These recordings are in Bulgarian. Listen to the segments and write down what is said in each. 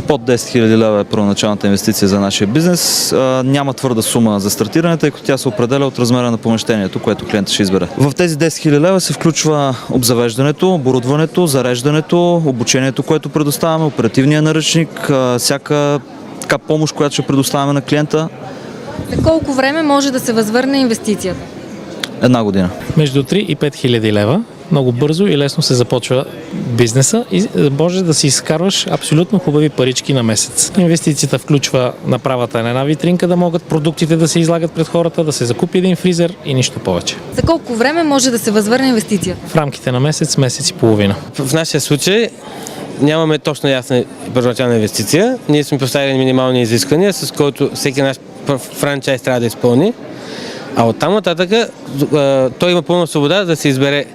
Под 10 000 лева е първоначалната инвестиция за нашия бизнес. Няма твърда сума за стартиране, тъй като тя се определя от размера на помещението, което клиентът ще избере. В тези 10 000 лева се включва обзавеждането, оборудването, зареждането, обучението, което предоставяме, оперативния наръчник, всяка помощ, която ще предоставяме на клиента. За колко време може да се възвърне инвестицията? 1 година. Между 3 и 5 хиляди лева. Много бързо и лесно се започва бизнеса и може да си изкарваш абсолютно хубави парички на месец. Инвестицията включва направата на една витринка, да могат продуктите да се излагат пред хората, да се закупи един фризер и нищо повече. За колко време може да се възвърне инвестицията? В рамките на месец, месец и половина. В нашия случай нямаме точно ясна първоначална инвестиция. Ние сме поставили минимални изисквания, с които всеки наш франчайз трябва да изпълни. А оттам нататък той има пълна свобода да се избере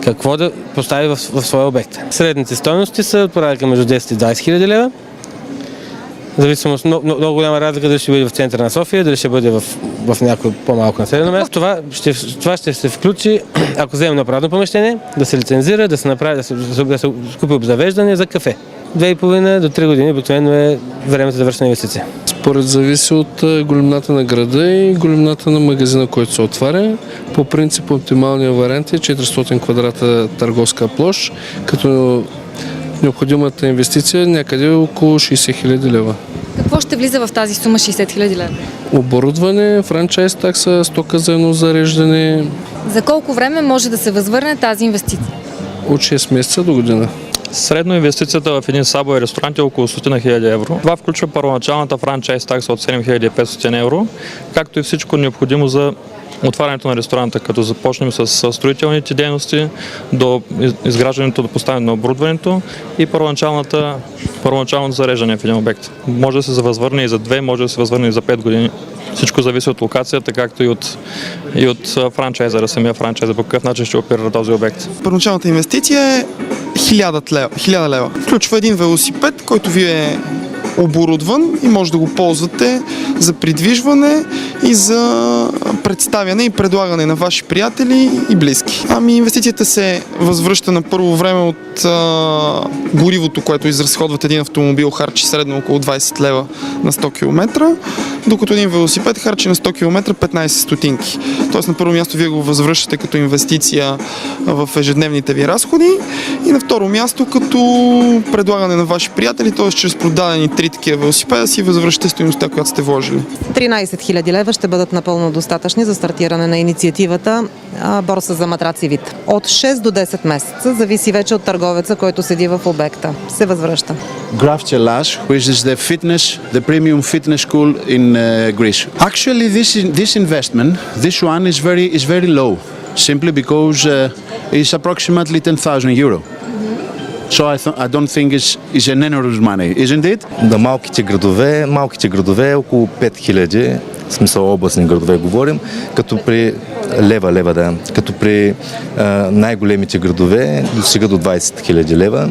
какво да постави в своя обект. Средните стойности са от порядъка между 10 и 20 хиляди лева. Зависимост, много голяма разлика дали ще бъде в центъра на София, дали ще бъде в някое по-малко населено място. Това ще се включи, ако вземем направно помещение, да се лицензира, да се направи, да се купи обзавеждане за кафе. 2,5 до 3 години обикновено е времето за завършена инвестиция. Според зависи от големината на града и големината на магазина, който се отваря. По принцип оптималният вариант е 400 квадрата търговска площ, като необходимата инвестиция някъде около 60 хиляди лева. Какво ще влиза в тази сума 60 хиляди лева? Оборудване, франчайз такса, стока за едно зареждане. За колко време може да се възвърне тази инвестиция? От 6 месеца до година. Средно инвестицията в един Subway ресторант е около 100 000 евро. Това включва първоначалната франчайз такса от 7500 евро, както и всичко необходимо за отварянето на ресторанта, като започнем с строителните дейности, до изграждането, до поставянето на оборудването и първоначалното зареждане в един обект. Може да се възвърне и за 2, може да се възвърне и за 5 години. Всичко зависи от локацията, както и от франчайзера, самия франчайзер, по какъв начин ще оперира този обект. Първоначалната инвестиция е 1000 лева. Включва един велосипед, който ви е оборудван и може да го ползвате за придвижване и за представяне и предлагане на ваши приятели и близки. Инвестицията се възвръща на първо време от горивото, което изразходват един автомобил, харчи средно около 20 лева на 100 км, докато един велосипед харчи на 100 км 15 стотинки. Тоест на първо място вие го възвръщате като инвестиция в ежедневните ви разходи и на второ място като предлагане на ваши приятели, т.е. чрез продадени 3 такива велосипеда си възвръщате стойността, която сте вложили. 13 хиляди лева ще бъдат напълно достатъчни за стартиране на инициативата борса за матраци вид. От 6 до 10 месеца, зависи вече от търговеца, който седи в обекта. Се възвръща. Graf Celash, which is the premium fitness school in Greece. Actually, this investment, this one is very low, simply because it's approximately 10,000 euro. So I don't think it's an enormous money, isn't it? На малките градове около 5000, в смисъл областни градове говорим, като при като при най-големите градове достига до 20 000 лева,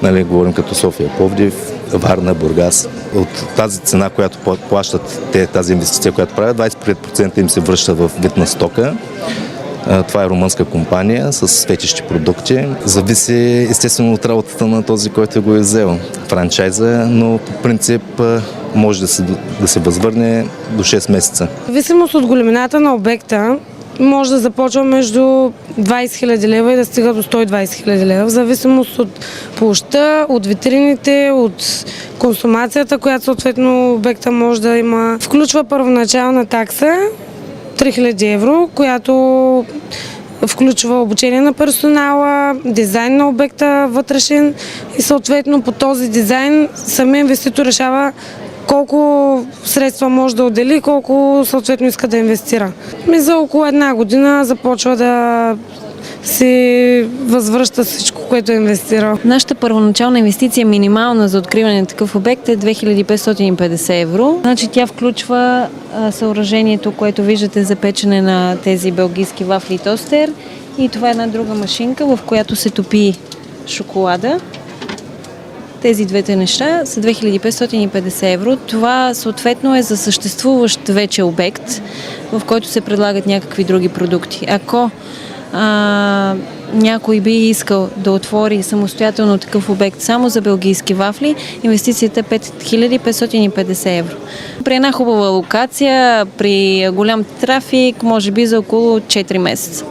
нали, говорим като София, Пловдив, Варна, Бургас. От тази цена, която плащат тази инвестиция, която правят, 25% им се връща в вид на стока. Това е румънска компания с светещи продукти. Зависи естествено от работата на този, който го е взел франчайза, но по принцип може да се възвърне до 6 месеца. В зависимост от големината на обекта може да започва между 20 000 лева и да стига до 120 000 лева, в зависимост от площта, от витрините, от консумацията, която съответно обекта може да има. Включва първоначална такса 3000 евро, която включва обучение на персонала, дизайн на обекта вътрешен и съответно по този дизайн самия инвеститор решава колко средства може да отдели, колко съответно иска да инвестира. За около 1 година започва да се възвръща всичко, което е инвестирал. Нашата първоначална инвестиция минимална за откриване на такъв обект е 2550 евро. Значи тя включва съоръжението, което виждате за печене на тези белгийски вафли и тостер. И това е една друга машинка, в която се топи шоколада. Тези двете неща са 2550 евро. Това съответно е за съществуващ вече обект, в който се предлагат някакви други продукти. Ако някой би искал да отвори самостоятелно такъв обект само за белгийски вафли, инвестицията е 5550 евро. При една хубава локация, при голям трафик, може би за около 4 месеца.